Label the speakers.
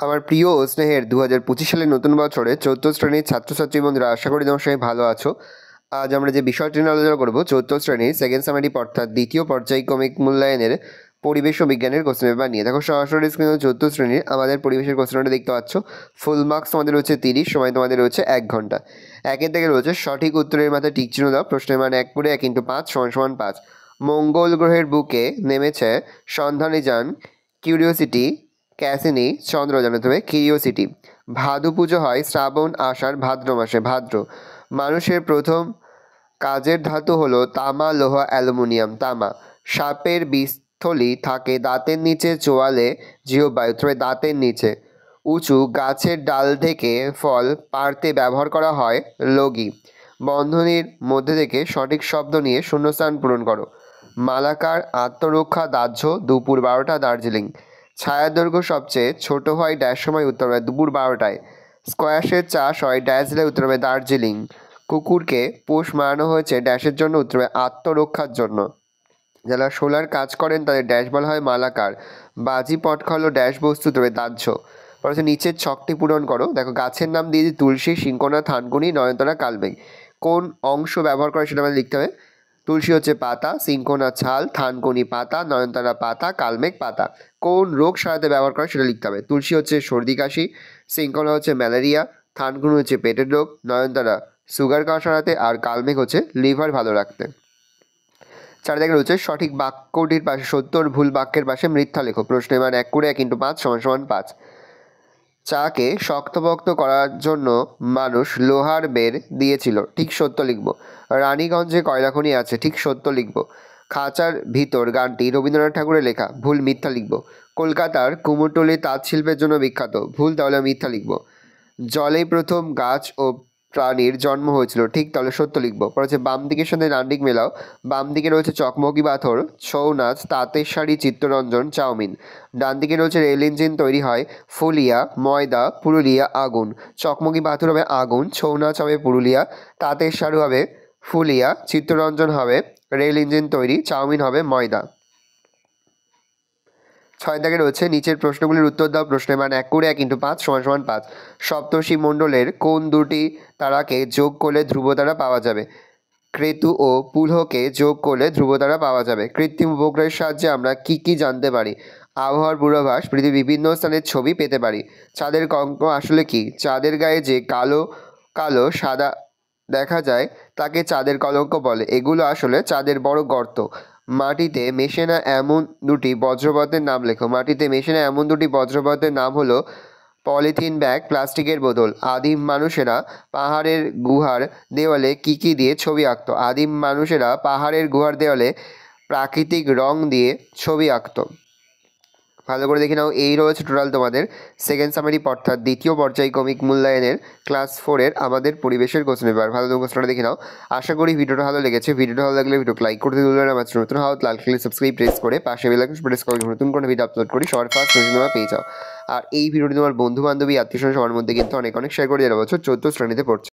Speaker 1: আমার প্রিয় ও স্নেহের 2025 সালের নতুন বছরে 4th শ্রেণীর ছাত্রছাত্রী বন্ধুরা, আশা করি তোমার সবাই ভালো আছো। আজ আমরা যে বিষয়টি নিয়ে আলোচনা করবো 4th শ্রেণীর সেকেন্ড সামারি অর্থাৎ দ্বিতীয় পর্যায়ক্রমিক মূল্যায়নের পরিবেশ ও বিজ্ঞানের কোশ্চেন পেপার নিয়ে। দেখো সরাসরি স্ক্রিনে 4th শ্রেণীর আমাদের পরিবেশের কোশ্চেনটা দেখতে পাচ্ছ। ফুল মার্কস তোমাদের রয়েছে 30, সময় তোমাদের রয়েছে 1 ঘন্টা। একের থেকে রয়েছে সঠিক উত্তরের মাথায় টিক চিহ্ন দাও, প্রশ্নের মান 1 করে 1 × 5 = 5। মঙ্গল গ্রহের বুকে নেমেছে সন্ধানীযান কিউরিওসিটি, ক্যাসিনি চন্দ্রযান অথবা কিউরিওসিটি। ভাদু পুজো হয় শ্রাবণ, আষাঢ়, ভাদ্র মাসে। ভাদ্র। মানুষের প্রথম কাজের ধাতু হলো তামা, লোহা, অ্যালুমিনিয়াম। তামা। সাপের বিষথলি থাকে দাঁতের নিচে, চোয়ালে, জিহ্বায় অথবা দাঁতের নিচে। উঁচু গাছের ডাল থেকে ফল পাড়তে ব্যবহার করা হয় লগি। বন্ধনীর মধ্যে থেকে সঠিক শব্দ নিয়ে শূন্যস্থান পূরণ করো। মালাকার আত্মরক্ষা দাহ্য, দুপুর 12টা, দার্জিলিং। ছায়ার দৈর্ঘ্য সবচেয়ে ছোট হয় ড্যাশ সময়, উত্তর হবে দুপুর 12টায়। স্কোয়াশের চাষ হয় ড্যাশ জেলায়, উত্তর হবে দার্জিলিং। কুকুরকে পোষ মারানো হয়েছে ড্যাশের জন্য, উত্তর হবে আত্মরক্ষার জন্য। যারা সোলার কাজ করেন তাদের ড্যাশ বলা হয় মালাকার। বাজি পটকা হলো ড্যাশ বস্তু, উত্তর হবে দাহ্য। পরে নিচের ছকটি পূরণ করো। দেখো গাছের নাম দিয়েছি তুলসী, সিংকোনা, থানকুনি, নয়নতারা, কালমেঘ। কোন অংশ ব্যবহার করে সেটা আমাদের লিখতে হবে। তুলসী হচ্ছে পাতা, সিংকোনা ছাল, থানকুনি পাতা, নয়নতারা পাতা, কালমেঘ পাতা। কোন রোগ সারাতে ব্যবহার করে সেটা লিখতে হবে। তুলসী হচ্ছে সর্দি কাশি, সিংকোনা হচ্ছে ম্যালেরিয়া, থানকুনি হচ্ছে পেটের রোগ, নয়নতারা সুগার খাওয়া সারাতে, আর কালমেঘ হচ্ছে লিভার ভালো রাখতে। 4 জায়গায় রয়েছে সঠিক বাক্যটির পাশে সত্তর, ভুল বাক্যের পাশে মিথ্যা লেখো। প্রশ্নের মান 1 করে 1 × 5 = 5। চাকে শক্তপোক্ত করার জন্য মানুষ লোহার বের দিয়েছিল, ঠিক সত্য লিখব। রানীগঞ্জে কয়লা খনি আছে, ঠিক সত্য লিখব। খাঁচার ভিতর গানটি রবীন্দ্রনাথ ঠাকুরের লেখা, ভুল মিথ্যা লিখব। কলকাতার কুমোরটুলি তাঁত শিল্পের জন্য বিখ্যাত, ভুল তাহলে মিথ্যা লিখব। জলেই প্রথম গাছ ও প্রাণীর জন্ম হয়েছিল, ঠিক তাহলে সত্য লিখব। পরে হচ্ছে বাম দিকের সাথে ডান দিক মেলাও। বাম দিকে রয়েছে চকমকি পাথর, ছৌ নাচ, তাঁতের শাড়ি, চিত্তরঞ্জন, চাউমিন। ডান দিকে রয়েছে রেল ইঞ্জিন তৈরি হয় ফুলিয়া, ময়দা, পুরুলিয়া, আগুন। চকমকি পাথর হবে আগুন, ছৌ নাচ হবে পুরুলিয়া, তাঁতের শাড়ি হবে ফুলিয়া, চিত্তরঞ্জন হবে রেল ইঞ্জিন তৈরি, চাউমিন হবে ময়দা। 6 দাগে রয়েছে নিচের প্রশ্নগুলির উত্তর দাও। প্রশ্নের মান 1 করে 1 × 5 = 5। সপ্তর্ষি মণ্ডলের কোন দুটি তারাকে যোগ করলে ধ্রুবতারা পাওয়া যাবে। ক্রেতু ও পুলহকে যোগ করলে ধ্রুবতারা পাওয়া যাবে। কৃত্রিম উপগ্রহের সাহায্যে আমরা কি জানতে পারি। আবহাওয়ার পূর্বাভাস, পৃথিবীর বিভিন্ন স্থানের ছবি পেতে পারি। চাঁদের কঙ্ক আসলে কি। চাঁদের গায়ে যে কালো কালো সাদা দেখা যায় তাকে চাঁদের কলঙ্ক বলে, এগুলো আসলে চাঁদের বড় গর্ত। মাটিতে মেশে না এমন দুটি বজ্রপদার্থের নাম লেখো। মাটিতে মেশে না এমন দুটি বজ্রপদার্থের নাম হলো পলিথিন ব্যাগ, প্লাস্টিকের বোতল। আদিম মানুষেরা পাহাড়ের গুহার দেওয়ালে কি দিয়ে ছবি আঁকতো। আদিম মানুষেরা পাহাড়ের গুহার দেওয়ালে প্রাকৃতিক রং দিয়ে ছবি আঁকতো। ভালো করে দেখে নাও, এই রয়েছে টোটাল তোমাদের সেকেন্ড সামারি অর্থাৎ দ্বিতীয় পর্যায়ক্রমিক মূল্যায়নের ক্লাস 4-এর আমাদের পরিবেশের কোশ্চেন পেপার। ভালো করে কোশ্চেনটা দেখে নাও। আশা করি ভিডিওটা ভালো লেগেছে। ভিডিওটা ভালো লাগলে ভিডিওকে লাইক করতে ভুলবেন না। আমার নতুন হাত লাল ক্লিক সাবস্ক্রাইব প্রেস করে পাশে বেল আইকন প্রেস করে নতুন কোনো ভিডিও আপলোড করি সবার ফার্স্ট তোমরা পেয়ে যাও। আর এই ভিডিওটি তোমার বন্ধু বান্ধবী আত্মীয় স্বজন সবার মধ্যে কিন্তু অনেক শেয়ার করে দেওয়া বছর 14th শ্রেণীতে পড়ছে।